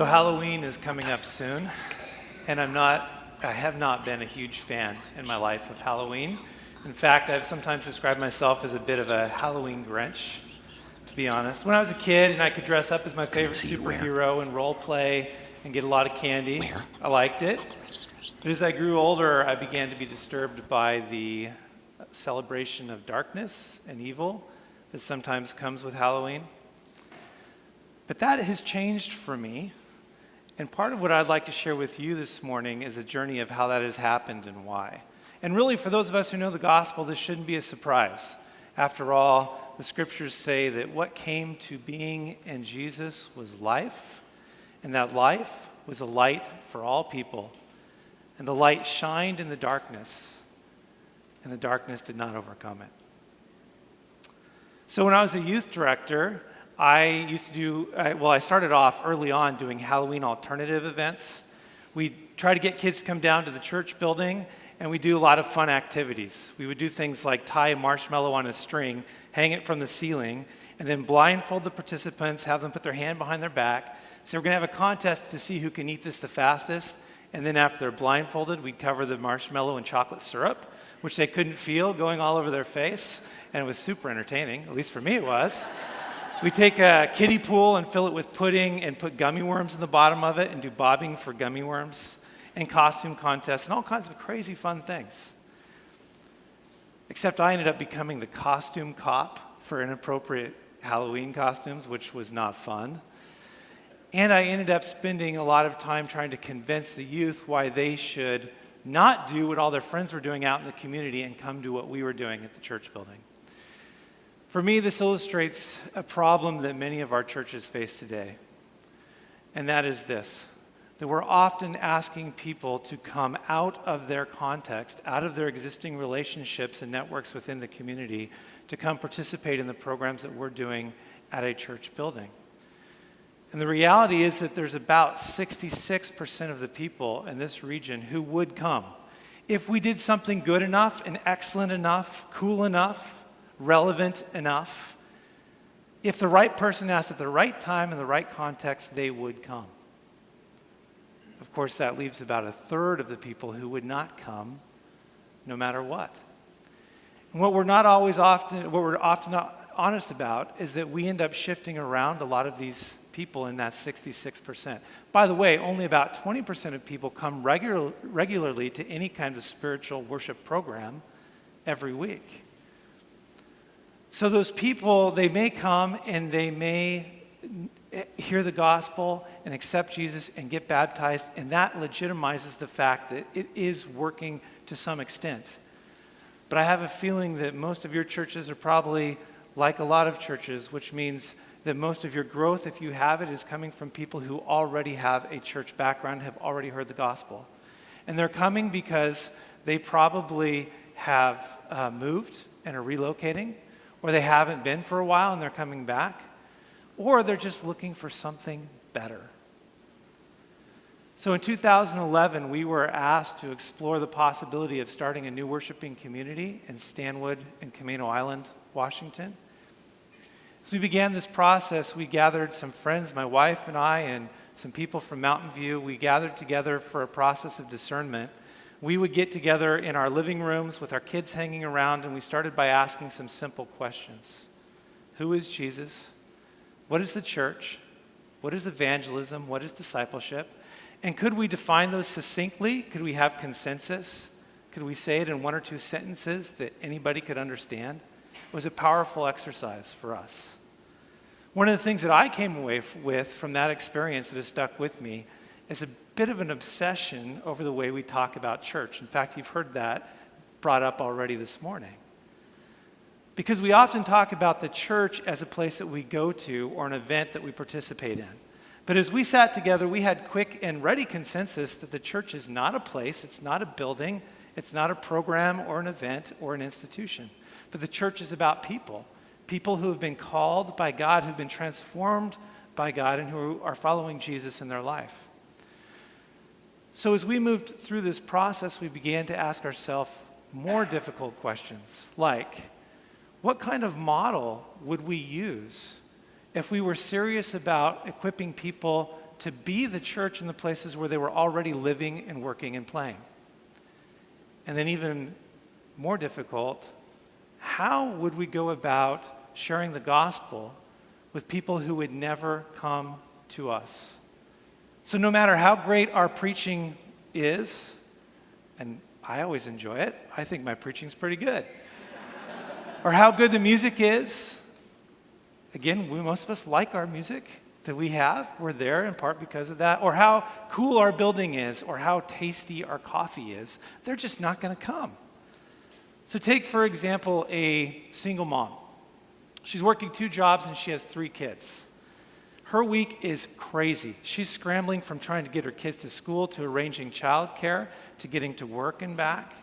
So Halloween is coming up soon, and I have not been a huge fan in my life of Halloween. In fact, I've sometimes described myself as a bit of a Halloween Grinch, to be honest. When I was a kid and I could dress up as my favorite superhero and role play and get a lot of candy, I liked it. But as I grew older, I began to be disturbed by the celebration of darkness and evil that sometimes comes with Halloween. But that has changed for me. And part of what I'd like to share with you this morning is a journey of how that has happened and why. And really, for those of us who know the gospel, this shouldn't be a surprise. After all, the scriptures say that what came to being in Jesus was life, and that life was a light for all people. And the light shined in the darkness, and the darkness did not overcome it. So when I was a youth director, I started off early on doing Halloween alternative events. We try to get kids to come down to the church building, and we do a lot of fun activities. We would do things like tie a marshmallow on a string, hang it from the ceiling, and then blindfold the participants, have them put their hand behind their back. So we're going to have a contest to see who can eat this the fastest, and then after they're blindfolded, we'd cover the marshmallow in chocolate syrup, which they couldn't feel going all over their face, and it was super entertaining, at least for me it was. We take a kiddie pool and fill it with pudding and put gummy worms in the bottom of it and do bobbing for gummy worms and costume contests and all kinds of crazy fun things. Except I ended up becoming the costume cop for inappropriate Halloween costumes, which was not fun. And I ended up spending a lot of time trying to convince the youth why they should not do what all their friends were doing out in the community and come do what we were doing at the church building. For me, this illustrates a problem that many of our churches face today, and that is this, that we're often asking people to come out of their context, out of their existing relationships and networks within the community, to come participate in the programs that we're doing at a church building. And the reality is that there's about 66% of the people in this region who would come if we did something good enough and excellent enough, cool enough, relevant enough. If the right person asked at the right time in the right context, they would come. Of course, that leaves about a third of the people who would not come, no matter what. And what we're often not honest about is that we end up shifting around a lot of these people in that 66%. By the way, only about 20% of people come regularly to any kind of spiritual worship program every week. So those people, they may come and they may hear the gospel and accept Jesus and get baptized, and that legitimizes the fact that it is working to some extent. But I have a feeling that most of your churches are probably like a lot of churches, which means that most of your growth, if you have it, is coming from people who already have a church background, have already heard the gospel. And they're coming because they probably have moved and are relocating, or they haven't been for a while and they're coming back, or they're just looking for something better. So in 2011, we were asked to explore the possibility of starting a new worshiping community in Stanwood and Camino Island, Washington. As we began this process, we gathered some friends, my wife and I, and some people from Mountain View. We gathered together for a process of discernment. We would get together in our living rooms with our kids hanging around, and we started by asking some simple questions. Who is Jesus? What is the church? What is evangelism? What is discipleship? And could we define those succinctly? Could we have consensus? Could we say it in one or two sentences that anybody could understand? It was a powerful exercise for us. One of the things that I came away with from that experience that has stuck with me is a bit of an obsession over the way we talk about church. In fact, you've heard that brought up already this morning. Because we often talk about the church as a place that we go to or an event that we participate in. But as we sat together, we had quick and ready consensus that the church is not a place, it's not a building, it's not a program or an event or an institution. But the church is about people who have been called by God, who've been transformed by God, and who are following Jesus in their life. So as we moved through this process, we began to ask ourselves more difficult questions, like, what kind of model would we use if we were serious about equipping people to be the church in the places where they were already living and working and playing? And then even more difficult, how would we go about sharing the gospel with people who would never come to us? So no matter how great our preaching is, and I always enjoy it, I think my preaching's pretty good, or how good the music is, again, most of us like our music that we have. We're there in part because of that. Or how cool our building is, or how tasty our coffee is. They're just not going to come. So take, for example, a single mom. She's working 2 jobs and she has 3 kids. Her week is crazy. She's scrambling from trying to get her kids to school, to arranging childcare, to getting to work and back,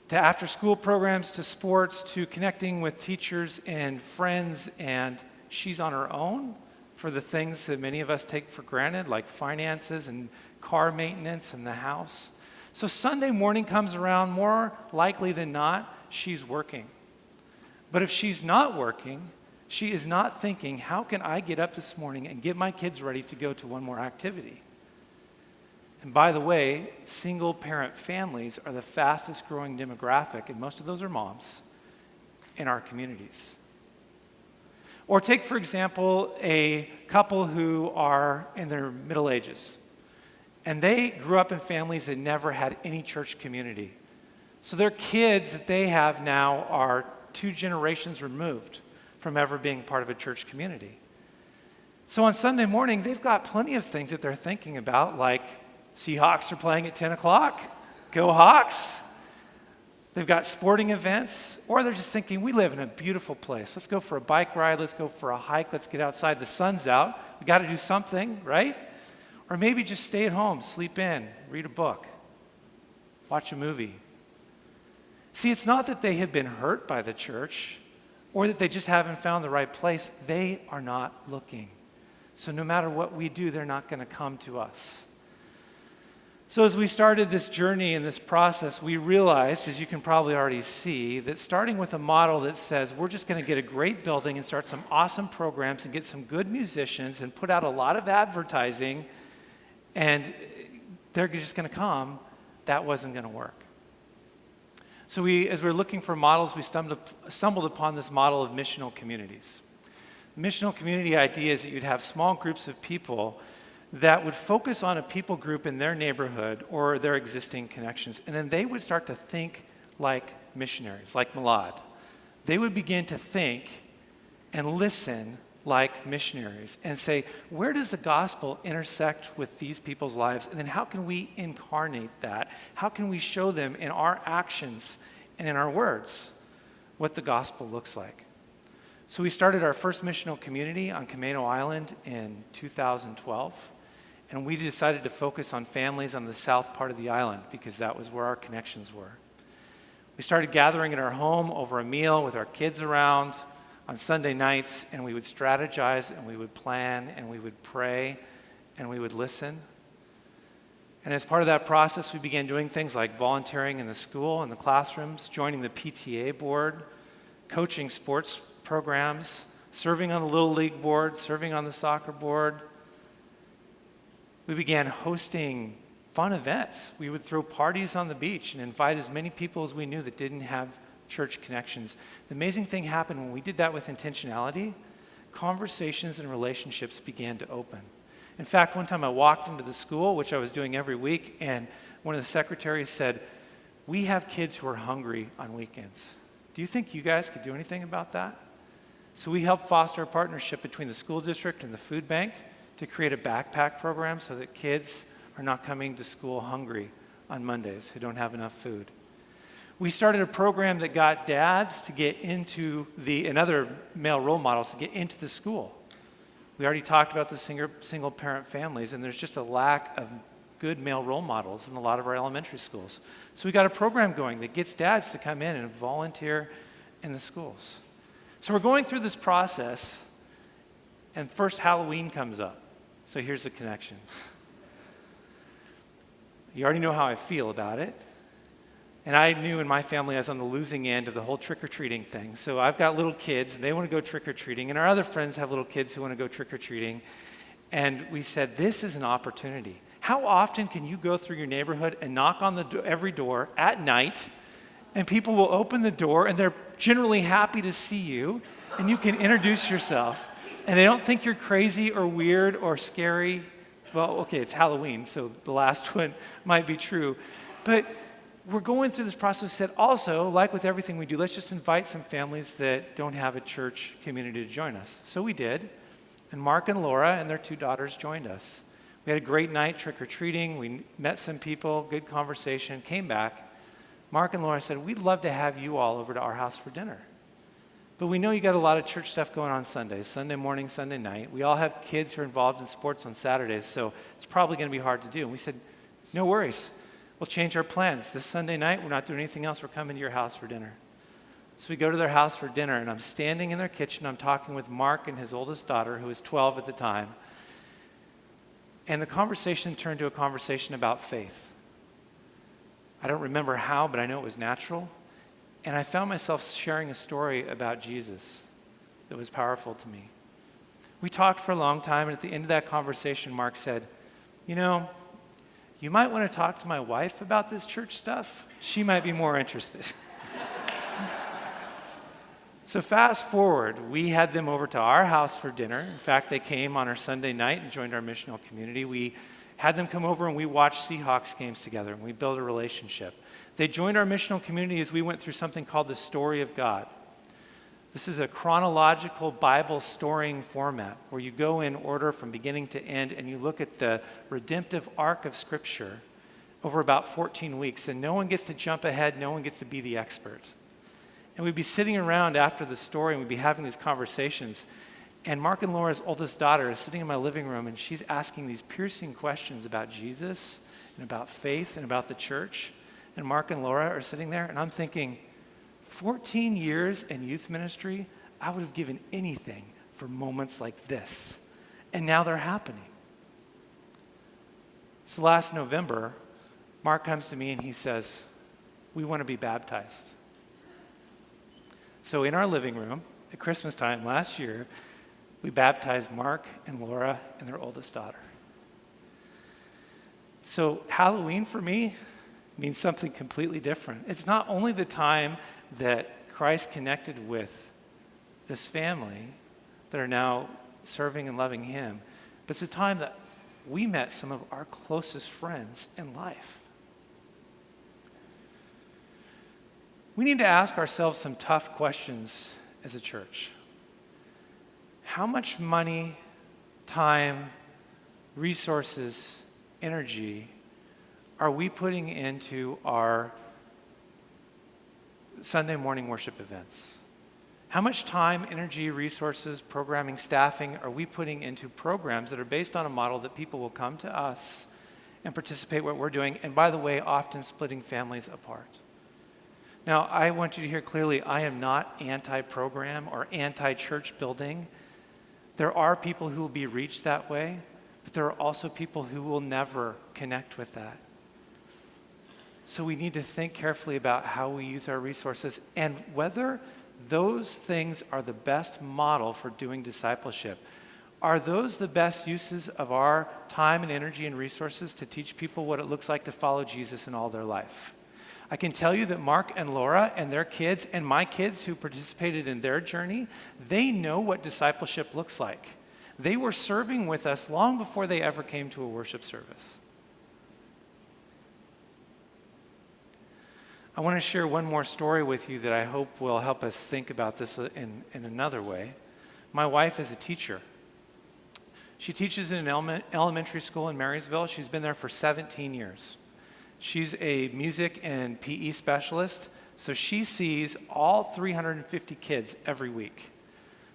to after-school programs, to sports, to connecting with teachers and friends, and she's on her own for the things that many of us take for granted, like finances and car maintenance and the house. So Sunday morning comes around, more likely than not, she's working. But if she's not working, she is not thinking, how can I get up this morning and get my kids ready to go to one more activity? And by the way, single-parent families are the fastest growing demographic, and most of those are moms, in our communities. Or take, for example, a couple who are in their middle ages, and they grew up in families that never had any church community. So their kids that they have now are 2 generations removed from ever being part of a church community. So on Sunday morning, they've got plenty of things that they're thinking about, like Seahawks are playing at 10 o'clock, go Hawks. They've got sporting events, or they're just thinking, we live in a beautiful place. Let's go for a bike ride, let's go for a hike, let's get outside, the sun's out. We got to do something, right? Or maybe just stay at home, sleep in, read a book, watch a movie. See, it's not that they have been hurt by the church or that they just haven't found the right place. They are not looking. So no matter what we do, they're not going to come to us. So as we started this journey and this process, we realized, as you can probably already see, that starting with a model that says we're just going to get a great building and start some awesome programs and get some good musicians and put out a lot of advertising and they're just going to come, that wasn't going to work. So as we were looking for models, we stumbled upon this model of missional communities. The missional community idea is that you'd have small groups of people that would focus on a people group in their neighborhood or their existing connections, and then they would start to think like missionaries, like Milad. They would begin to think and listen like missionaries and say, where does the gospel intersect with these people's lives? And then how can we incarnate that? How can we show them in our actions and in our words what the gospel looks like? So we started our first missional community on Camino Island in 2012. And we decided to focus on families on the south part of the island because that was where our connections were. We started gathering at our home over a meal with our kids around on Sunday nights, and we would strategize, and we would plan, and we would pray, and we would listen. And as part of that process, we began doing things like volunteering in the school, in the classrooms, joining the PTA board, coaching sports programs, serving on the Little League board, serving on the soccer board. We began hosting fun events. We would throw parties on the beach and invite as many people as we knew that didn't have church connections. The amazing thing happened when we did that with intentionality. Conversations and relationships began to open. In fact, one time I walked into the school, which I was doing every week, and one of the secretaries said, we have kids who are hungry on weekends. Do you think you guys could do anything about that? So we helped foster a partnership between the school district and the food bank to create a backpack program so that kids are not coming to school hungry on Mondays who don't have enough food. We started a program that got dads to get into and other male role models to get into the school. We already talked about the single parent families, and there's just a lack of good male role models in a lot of our elementary schools. So we got a program going that gets dads to come in and volunteer in the schools. So we're going through this process, and first Halloween comes up. So here's the connection. You already know how I feel about it. And I knew in my family I was on the losing end of the whole trick-or-treating thing. So I've got little kids, and they want to go trick-or-treating, and our other friends have little kids who want to go trick-or-treating. And we said, this is an opportunity. How often can you go through your neighborhood and knock on every door at night, and people will open the door, and they're generally happy to see you, and you can introduce yourself, and they don't think you're crazy or weird or scary. Well, okay, it's Halloween, so the last one might be true. But we're going through this process. We said, also, like with everything we do, let's just invite some families that don't have a church community to join us. So we did, and Mark and Laura and their 2 daughters joined us. We had a great night trick-or-treating. We met some people, good conversation, came back. Mark and Laura said, we'd love to have you all over to our house for dinner. But we know you got a lot of church stuff going on Sundays, Sunday morning, Sunday night. We all have kids who are involved in sports on Saturdays, so it's probably going to be hard to do. And we said, no worries. We'll change our plans. This Sunday night, we're not doing anything else. We're coming to your house for dinner. So we go to their house for dinner, and I'm standing in their kitchen. I'm talking with Mark and his oldest daughter, who was 12 at the time. And the conversation turned to a conversation about faith. I don't remember how, but I know it was natural. And I found myself sharing a story about Jesus that was powerful to me. We talked for a long time, and at the end of that conversation, Mark said, you know, you might want to talk to my wife about this church stuff. She might be more interested. So fast forward, we had them over to our house for dinner. In fact, they came on our Sunday night and joined our missional community. We had them come over and we watched Seahawks games together, and we built a relationship. They joined our missional community as we went through something called the Story of God. This is a chronological Bible storying format where you go in order from beginning to end and you look at the redemptive arc of Scripture over about 14 weeks. And no one gets to jump ahead, no one gets to be the expert. And we'd be sitting around after the story and we'd be having these conversations. And Mark and Laura's oldest daughter is sitting in my living room and she's asking these piercing questions about Jesus and about faith and about the church. And Mark and Laura are sitting there and I'm thinking, 14 years in youth ministry, I would have given anything for moments like this. And now they're happening. So last November, Mark comes to me and he says, we want to be baptized. So in our living room at Christmas time last year, we baptized Mark and Laura and their oldest daughter. So Halloween for me means something completely different. It's not only the time that Christ connected with this family that are now serving and loving him, but it's a time that we met some of our closest friends in life. We need to ask ourselves some tough questions as a church. How much money, time, resources, energy are we putting into our Sunday morning worship events? How much time, energy, resources, programming, staffing are we putting into programs that are based on a model that people will come to us and participate in what we're doing, and by the way, often splitting families apart? Now, I want you to hear clearly, I am not anti-program or anti-church building. There are people who will be reached that way, but there are also people who will never connect with that. So we need to think carefully about how we use our resources and whether those things are the best model for doing discipleship. Are those the best uses of our time and energy and resources to teach people what it looks like to follow Jesus in all their life? I can tell you that Mark and Laura and their kids and my kids who participated in their journey, they know what discipleship looks like. They were serving with us long before they ever came to a worship service. I want to share one more story with you that I hope will help us think about this in another way. My wife is a teacher. She teaches in an elementary school in Marysville. She's been there for 17 years. She's a music and PE specialist, so she sees all 350 kids every week.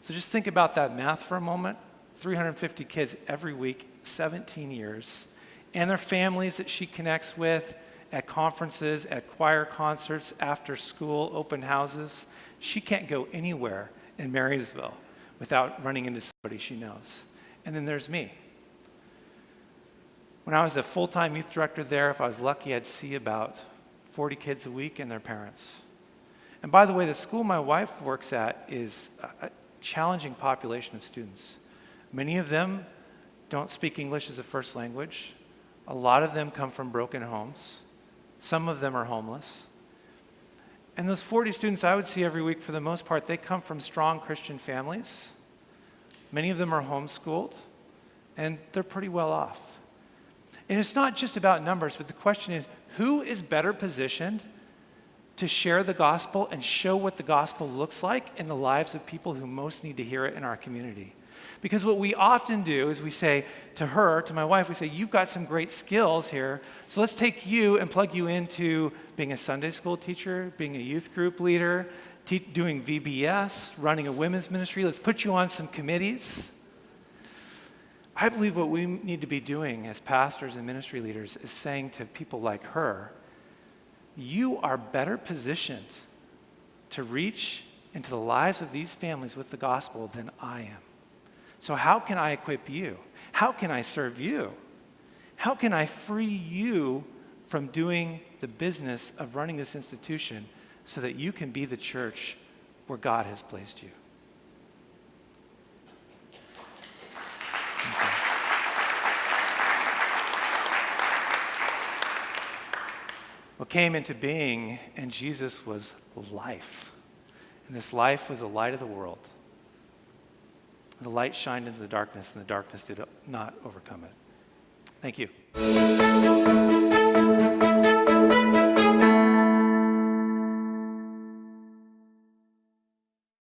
So just think about that math for a moment. 350 kids every week, 17 years, and their families that she connects with at conferences, at choir concerts, after school, open houses. She can't go anywhere in Marysville without running into somebody she knows. And then there's me. When I was a full-time youth director there, if I was lucky, I'd see about 40 kids a week and their parents. And by the way, the school my wife works at is a challenging population of students. Many of them don't speak English as a first language. A lot of them come from broken homes. Some of them are homeless. And those 40 students I would see every week, for the most part, they come from strong Christian families. Many of them are homeschooled, and they're pretty well off. And it's not just about numbers, but the question is, who is better positioned to share the gospel and show what the gospel looks like in the lives of people who most need to hear it in our community? Because what we often do is we say to her, to my wife, we say, you've got some great skills here, so let's take you and plug you into being a Sunday school teacher, being a youth group leader, doing VBS, running a women's ministry. Let's put you on some committees. I believe what we need to be doing as pastors and ministry leaders is saying to people like her, you are better positioned to reach into the lives of these families with the gospel than I am. So how can I equip you? How can I serve you? How can I free you from doing the business of running this institution so that you can be the church where God has placed you? What came into being in Jesus was life. And this life was the light of the world. The light shined into the darkness, and the darkness did not overcome it. Thank you.